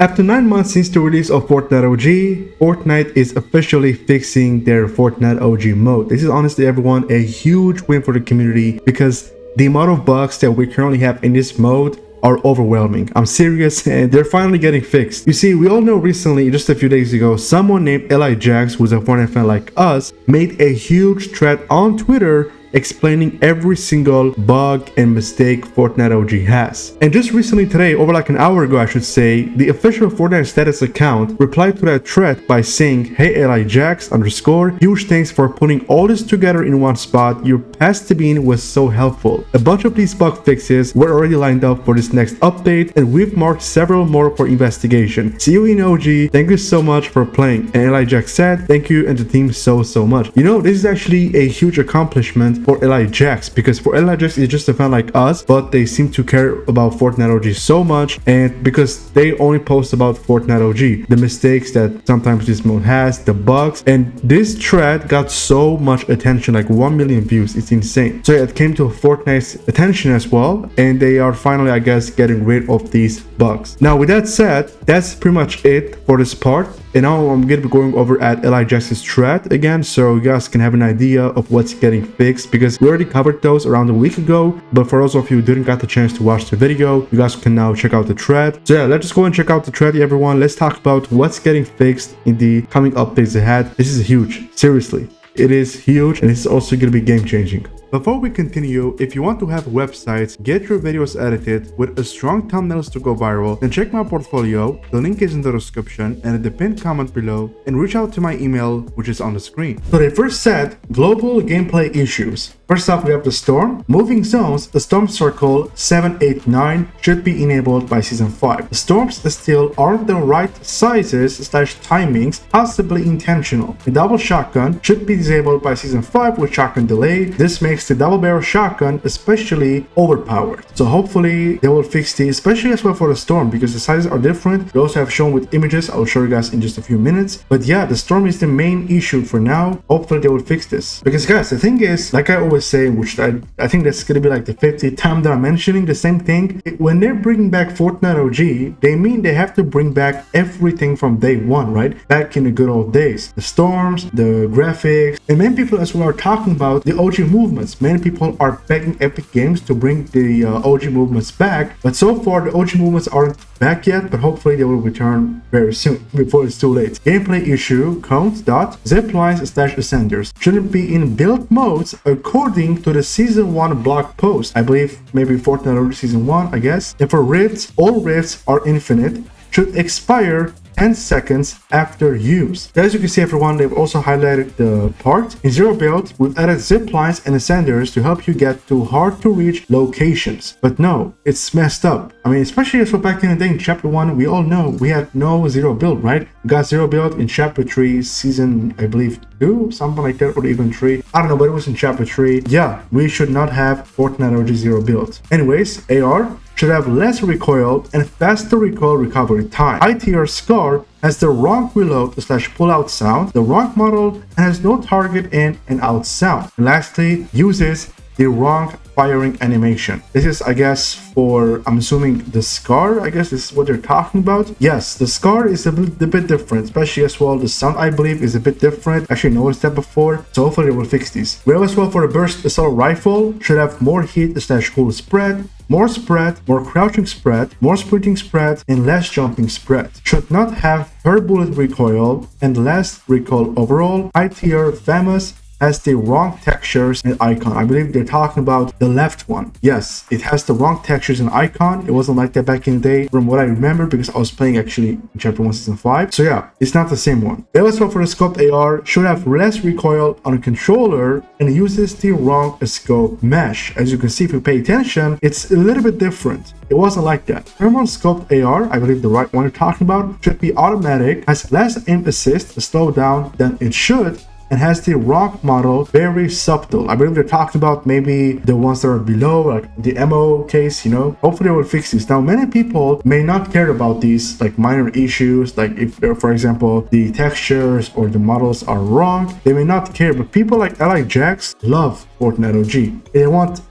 After 9 months since the release of Fortnite OG, Fortnite is officially fixing their Fortnite OG mode. This is honestly, everyone, a huge win for the community because the amount of bugs that we currently have in this mode are overwhelming. I'm serious, and they're finally getting fixed. You see, we all know recently, just a few days ago, someone named LIJax, who's a Fortnite fan like us, made a huge thread on Twitter explaining every single bug and mistake Fortnite OG has. And just recently today, over like an hour ago I should say, the official Fortnite status account replied to that thread by saying, "Hey LIJax _ huge thanks for putting all this together in one spot. Your past to be in was so helpful. A bunch of these bug fixes were already lined up for this next update, and we've marked several more for investigation. See you in OG. Thank you so much for playing." And LIJax said, "Thank you and the team so much." You know, this is actually a huge accomplishment for LIJax, because for LIJax is just a fan like us, but they seem to care about Fortnite OG so much, and because they only post about Fortnite OG, the mistakes that sometimes this mode has, the bugs, and this thread got so much attention, like 1 million views. It's insane. So yeah, it came to Fortnite's attention as well, and they are finally, I guess, getting rid of these bugs. Now with that said, that's pretty much it for this part. And now I'm going to be going over at LIJax's thread again, so you guys can have an idea of what's getting fixed, because we already covered those around a week ago. But for those of you who didn't get the chance to watch the video, you guys can now check out the thread. So yeah, let's just go and check out the thread, everyone. Let's talk about what's getting fixed in the coming updates ahead. This is huge. Seriously, it is huge, and it's also going to be game changing. Before we continue, if you want to have websites get your videos edited with a strong thumbnails to go viral, then check my portfolio, the link is in the description and in the pinned comment below, and reach out to my email, which is on the screen. So they first said global gameplay issues. First up, we have the storm. Moving zones, the storm circle 789 should be enabled by season 5. The storms still aren't the right sizes / timings, possibly intentional. The double shotgun should be disabled by season 5 with shotgun delay. This makes the double barrel shotgun especially overpowered. So hopefully they will fix the, especially as well for the storm, because the sizes are different. We also have shown with images. I'll show you guys in just a few minutes. But yeah, the storm is the main issue for now. Hopefully they will fix this, because guys, the thing is, like I always say, which I think that's gonna be like the 50th time that I'm mentioning the same thing, when they're bringing back Fortnite OG, they mean they have to bring back everything from day one, right? Back in the good old days, the storms, the graphics, and many people as well are talking about the OG movements. Many people are begging Epic Games to bring the OG movements back, but so far the OG movements aren't back yet, but hopefully they will return very soon before it's too late. Gameplay issue count dot ziplines / ascenders shouldn't be in build modes according to the season 1 blog post. I believe maybe Fortnite OG season 1, I guess. And for rifts, all rifts are infinite, should expire 10 seconds after use. As you can see, everyone, they've also highlighted the part. In zero build, we've added zip lines and ascenders to help you get to hard to reach locations. But no, it's messed up. I mean, especially as well back in the day in chapter 1, we all know we had no zero build, right? We got zero build in chapter 3, season, I believe 2, something like that, or even 3. I don't know, but it was in chapter 3. Yeah, we should not have Fortnite OG zero build. Anyways, AR should have less recoil and faster recoil recovery time. ITR Scar has the wrong reload / pull-out sound, the wrong model, and has no target in and out sound. And lastly, uses the wrong firing animation. This is, I guess, for, I'm assuming, the Scar. I guess this is what they're talking about. Yes, the Scar is a bit different, especially as well the sound, I believe, is a bit different. Actually noticed that before, so hopefully they will fix these. We have as well for the burst assault rifle, should have more heat / cool spread, more crouching spread, more sprinting spread, and less jumping spread. Should not have per bullet recoil and less recoil overall. ITR Famous has the wrong textures and icon. I believe they're talking about the left one. Yes, it has the wrong textures and icon. It wasn't like that back in the day from what I remember, because I was playing actually in chapter 1 season 5. So yeah, it's not the same one. The also for the scoped AR should have less recoil on a controller and uses the wrong scope mesh. As you can see, if you pay attention, it's a little bit different. It wasn't like that. Thermal scoped AR, I believe the right one you're talking about, should be automatic, has less aim assist, slow down than it should, and has the rock model very subtle. I believe they're talking about maybe the ones that are below, like the ammo case, you know. Hopefully they will fix this. Now, many people may not care about these like minor issues, like if, for example, the textures or the models are wrong, they may not care, but people like LIJax love Fortnite OG. They want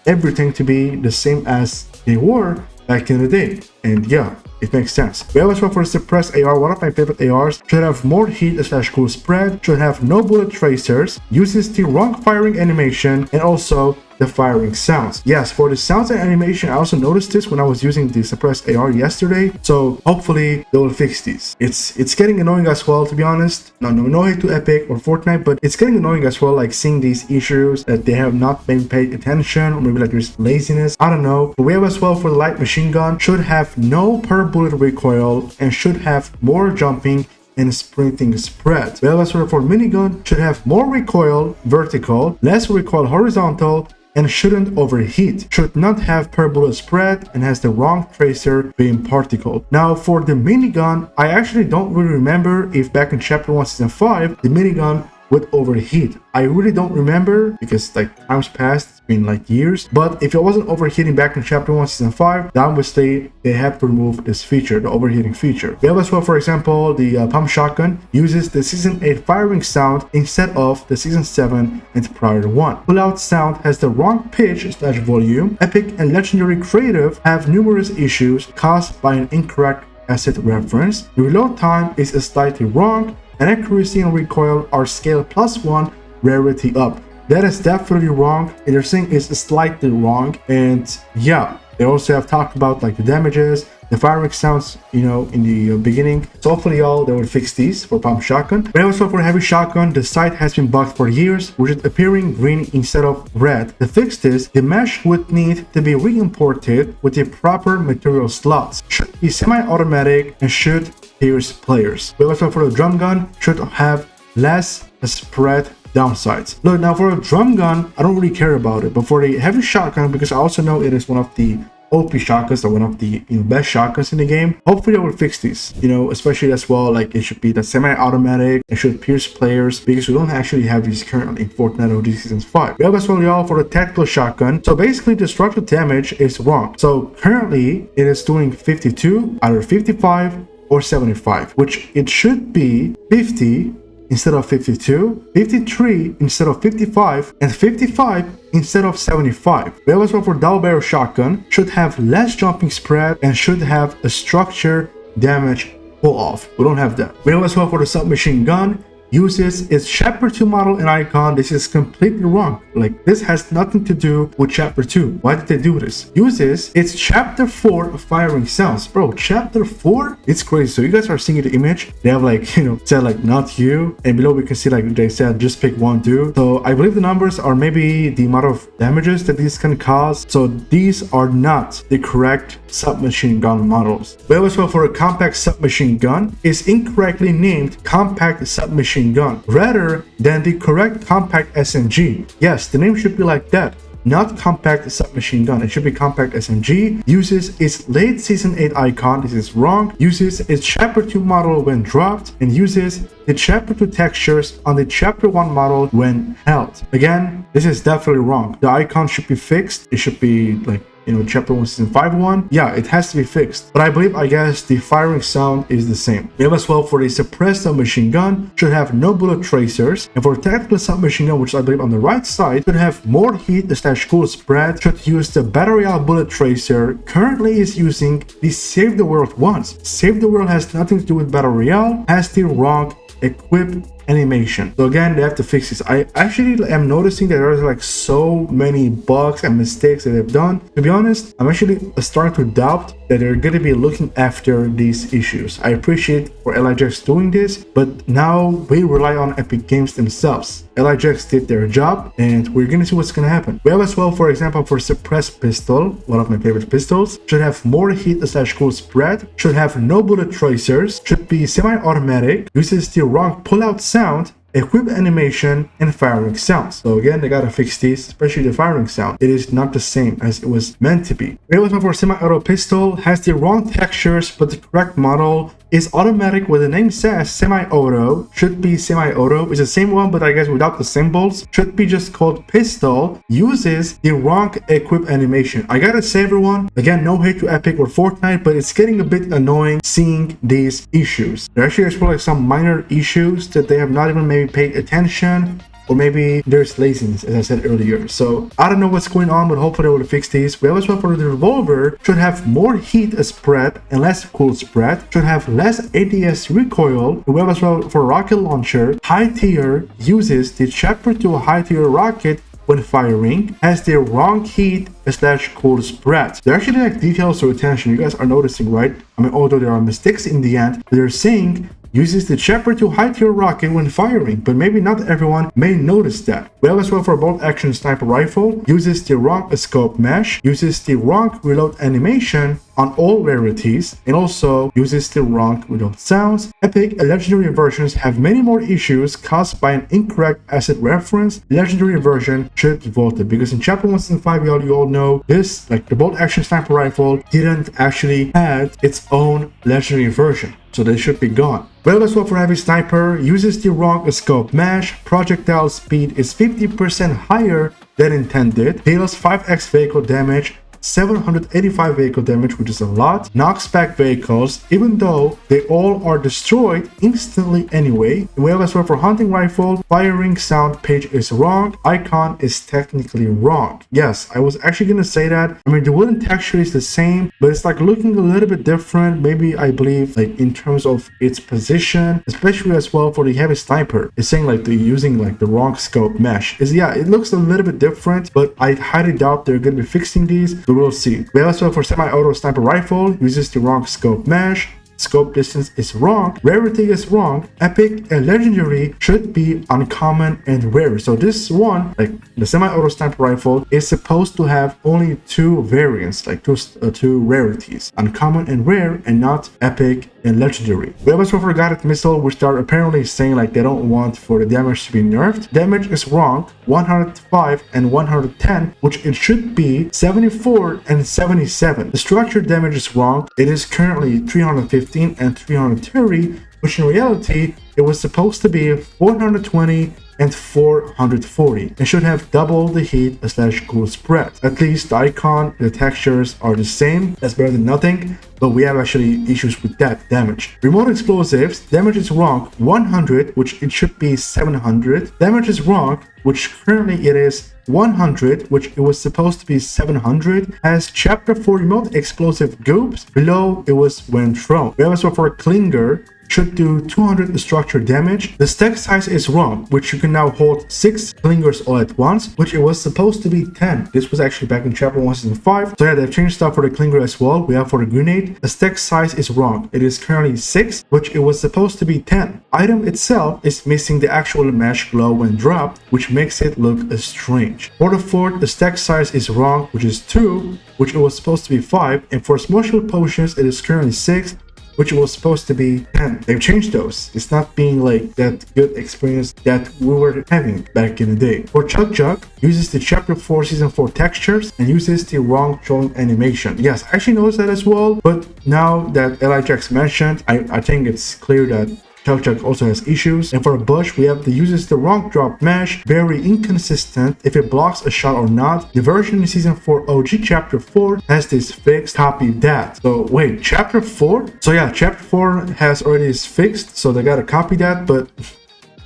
everything to be the same as they were back in the day. And yeah, it makes sense. We have as well for the suppressed AR, one of my favorite ARs, should have more heat slash cool spread, should have no bullet tracers, uses the wrong firing animation, and also the firing sounds. Yes, for the sounds and animation, I also noticed this when I was using the suppressed AR yesterday, so hopefully they will fix these. It's getting annoying as well, to be honest. No hate to Epic or Fortnite, but it's getting annoying as well, like seeing these issues that they have not been paid attention, or maybe like there's laziness, I don't know. But we have as well for the light machine gun, should have no per bullet recoil and should have more jumping and sprinting spread. We have as well for minigun, should have more recoil vertical, less recoil horizontal, and shouldn't overheat, should not have per bullet spread, and has the wrong tracer being particle. Now for the minigun, I actually don't really remember if back in chapter 1 season 5 the minigun would overheat. I really don't remember because like times passed, it's been like years. But if it wasn't overheating back in chapter 1 season 5, then obviously they have to remove this feature, the overheating feature. We have as well, for example, the pump shotgun uses the season 8 firing sound instead of the season 7 and prior 1. Pullout sound has the wrong pitch slash volume. Epic and legendary creative have numerous issues caused by an incorrect asset reference. The reload time is slightly wrong, and accuracy and recoil are scale +1 rarity up. That is definitely wrong, and they're saying it's slightly wrong. And yeah, they also have talked about like the damages, the firing sounds, you know, in the beginning. So hopefully y'all, they will fix these for pump shotgun. But also for heavy shotgun, the sight has been bugged for years, which is appearing green instead of red. To fix this, the mesh would need to be re-imported with the proper material slots. Should be semi-automatic and should pierce players. But also for the drum gun, should have less spread downsides. Look, now for a drum gun, I don't really care about it, but for the heavy shotgun, because I also know it is one of the OP shotguns, or one of the best shotguns in the game, hopefully I will fix these, especially as well, like it should be the semi-automatic, it should pierce players, because we don't actually have these currently in Fortnite OG Season 5. We have as well, y'all, for the tactical shotgun. So basically the structural damage is wrong. So currently it is doing 52, either 55 or 75, which it should be 50 instead of 52, 53 instead of 55, and 55 instead of 75. We have as well for double barrel shotgun, should have less jumping spread and should have a structure damage pull off. We don't have that. We have as well for the submachine gun, uses its chapter 2 model and icon. This is completely wrong. Like, this has nothing to do with chapter 2. Why did they do this? Uses its chapter 4 firing sounds. Bro, chapter 4? It's crazy. So you guys are seeing the image, they have like, said like not you, and below we can see like they said just pick one dude. So I believe the numbers are maybe the amount of damages that these can cause. So these are not the correct submachine gun models. We have as well for a compact submachine gun is incorrectly named compact submachine gun rather than the correct compact SMG. Yes, the name should be like that, not compact submachine gun. It should be compact SMG. Uses its late season 8 icon. This is wrong. Uses its chapter 2 model when dropped, and uses the chapter 2 textures on the chapter 1 model when held. Again, this is definitely wrong. The icon should be fixed. It should be like chapter 1 season 5 one. Yeah, it has to be fixed, but I guess the firing sound is the same. We have as well for the suppressed submachine gun, should have no bullet tracers, and for tactical submachine gun, which I believe on the right side, should have more heat slash cool spread, should use the battle royale bullet tracer. Currently is using the save the world ones. Save the world has nothing to do with battle royale, has the wrong equip animation. So again, they have to fix this. I actually am noticing that there's like so many bugs and mistakes that they've done. To be honest, I'm actually starting to doubt that they're going to be looking after these issues. I appreciate for LIJX doing this, but now we rely on Epic Games themselves. LIJX did their job, and we're going to see what's going to happen. We have as well, for example, for suppressed pistol, one of my favorite pistols, should have more heat slash cool spread, should have no bullet tracers, should be semi-automatic, uses the wrong pullout sound, equip animation, and firing sounds. So again, they gotta fix these, especially the firing sound. It is not the same as it was meant to be. We have for semi-auto pistol, has the wrong textures, but the correct model is automatic. Where the name says semi-auto, should be semi-auto. It's the same one, but I guess without the symbols. Should be just called pistol. Uses the wrong equip animation. I gotta say, everyone, again, no hate to Epic or Fortnite, but it's getting a bit annoying seeing these issues. There actually are like some minor issues that they have not even maybe paid attention or maybe there's laziness, as I said earlier. So I don't know what's going on, but hopefully they will fix these. We have as well for the revolver, should have more heat spread and less cool spread, should have less ADS recoil. We have as well for rocket launcher, high tier uses the chopper to a high tier rocket when firing, has the wrong heat / cool spread. They're actually like details to attention. You guys are noticing, right? I mean, although there are mistakes in the end, they're saying uses the chopper to high tier rocket when firing, but maybe not everyone may notice that. We have as well for bolt action sniper rifle, uses the wrong scope mesh, uses the wrong reload animation on all rarities, and also uses the wrong reload sounds. Epic and legendary versions have many more issues caused by an incorrect asset reference. Legendary version should be voted because in chapter 1 season 5 you all know this, like the bolt action sniper rifle didn't actually have its own legendary version, so they should be gone. Well, as well for heavy sniper, uses the wrong scope mesh, projectile speed is 50% higher than intended, deals 5x vehicle damage, 785 vehicle damage, which is a lot, knocks back vehicles even though they all are destroyed instantly anyway. We have as well for hunting rifle, firing sound page is wrong, icon is technically wrong. Yes, I was actually gonna say that. I mean, the wooden texture is the same, but it's like looking a little bit different. Maybe I believe like in terms of its position, especially as well for the heavy sniper. It's saying like they're using like the wrong scope mesh. Yeah, it looks a little bit different, but I highly doubt they're gonna be fixing these. We'll see. We also for semi-auto sniper rifle, uses the wrong scope mesh, scope distance is wrong, rarity is wrong, epic and legendary should be uncommon and rare. So this one, like the semi-auto sniper rifle, is supposed to have only two variants, like two rarities, uncommon and rare, and not epic and legendary. We also for guided missile, which are apparently saying like they don't want for the damage to be nerfed. Damage is wrong, 105 and 110, which it should be 74 and 77. The structure damage is wrong. It is currently 315 and 330, which in reality it was supposed to be 420 and 440. It should have double the heat / cool spread. At least the icon, the textures are the same. That's better than nothing, but we have actually issues with that damage. Remote explosives, damage is wrong, 100, which it should be 700. Damage is wrong, which currently it is 100, which it was supposed to be 700. Has chapter 4 remote explosive goops, below it was when thrown. We have also for a clinger, should do 200 structure damage. The stack size is wrong, which you can now hold 6 clingers all at once, which it was supposed to be 10. This was actually back in chapter 1 season 5. So yeah, they've changed stuff for the clinger as well. We have for the grenade, the stack size is wrong. It is currently 6, which it was supposed to be 10. Item itself is missing the actual mesh glow when dropped, which makes it look strange. For the fort, the stack size is wrong, which is 2, which it was supposed to be 5. And for special potions, it is currently 6, which was supposed to be 10. They've changed those. It's not being like that good experience that we were having back in the day. For Chug Jug, uses the chapter 4 season 4 textures and uses the wrong throwing animation. Yes, I actually noticed that as well, but now that LIJax mentioned, I think it's clear that Chug Jug also has issues. And for a bush, we have the uses the wrong drop mesh, very inconsistent if it blocks a shot or not. The version in season 4 OG chapter 4 has this fixed. Copy that. So wait, chapter 4? So yeah, chapter 4 has already is fixed, so they gotta copy that, but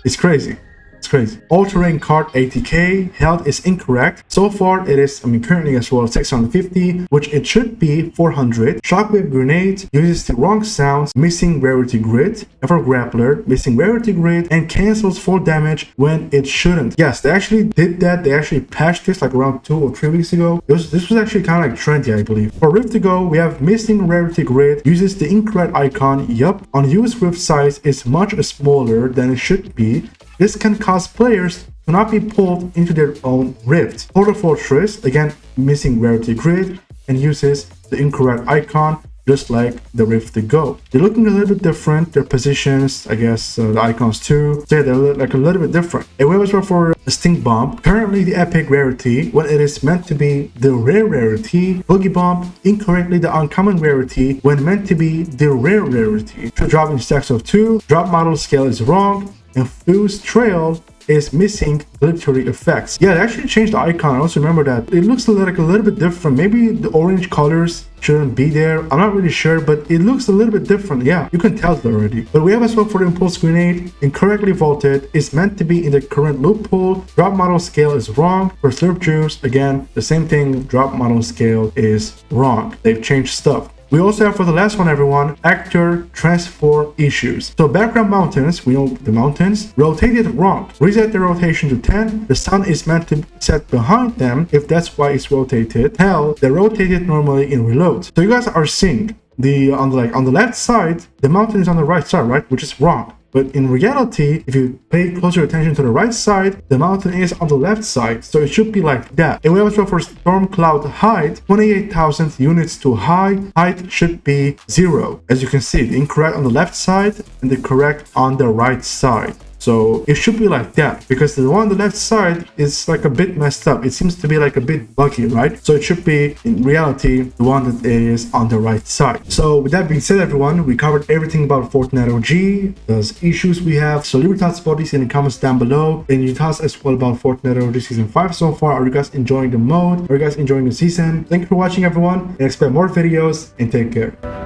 it's crazy. It's crazy. All-terrain card 80k, health is incorrect. So far it is, currently as well 650, which it should be 400. Shockwave grenade uses the wrong sounds, missing rarity grid. And for grappler, missing rarity grid and cancels full damage when it shouldn't. Yes, they actually did that. They actually patched this like around 2 or 3 weeks ago. This was actually kind of like trendy, I believe. For Rift to Go, we have missing rarity grid, uses the incorrect icon. Yup, unused rift size is much smaller than it should be. This can cause players to not be pulled into their own rift. For the fortress, again, missing rarity grid and uses the incorrect icon, just like the Rift to Go. They're looking a little bit different. Their positions, I guess, the icons too. So yeah, they're like a little bit different. And we also for the Stink Bomb, currently the epic rarity, when it is meant to be the rare rarity. Boogie Bomb, incorrectly the uncommon rarity, when meant to be the rare rarity. To drop in stacks of 2, drop model scale is wrong. And Fuse Trail is missing glittery effects. Yeah, they actually changed the icon. I also remember that it looks like a little bit different. Maybe the orange colors shouldn't be there. I'm not really sure, but it looks a little bit different. Yeah, you can tell it already. But we have as well for the impulse grenade, incorrectly vaulted, is meant to be in the current loophole. Drop model scale is wrong. For slurp juice, again, the same thing, drop model scale is wrong. They've changed stuff. We also have for the last one, everyone, actor transform issues. So background mountains, we know the mountains, rotated wrong. Reset the rotation to 10. The sun is meant to be set behind them if that's why it's rotated. Hell, they rotated normally in reload. So you guys are seeing on the left side, the mountain is on the right side, right? Which is wrong. But in reality, if you pay closer attention to the right side, the mountain is on the left side, so it should be like that. And we also for storm cloud height, 28,000 units too high, height should be 0. As you can see, the incorrect on the left side and the correct on the right side. So it should be like that, because the one on the left side is like a bit messed up. It seems to be like a bit buggy, right? So it should be, in reality, the one that is on the right side. So with that being said, everyone, we covered everything about Fortnite OG, those issues we have. So leave your thoughts about this in the comments down below. And your thoughts as well about Fortnite OG Season 5 so far. Are you guys enjoying the mode? Are you guys enjoying the season? Thank you for watching, everyone, and expect more videos, and take care.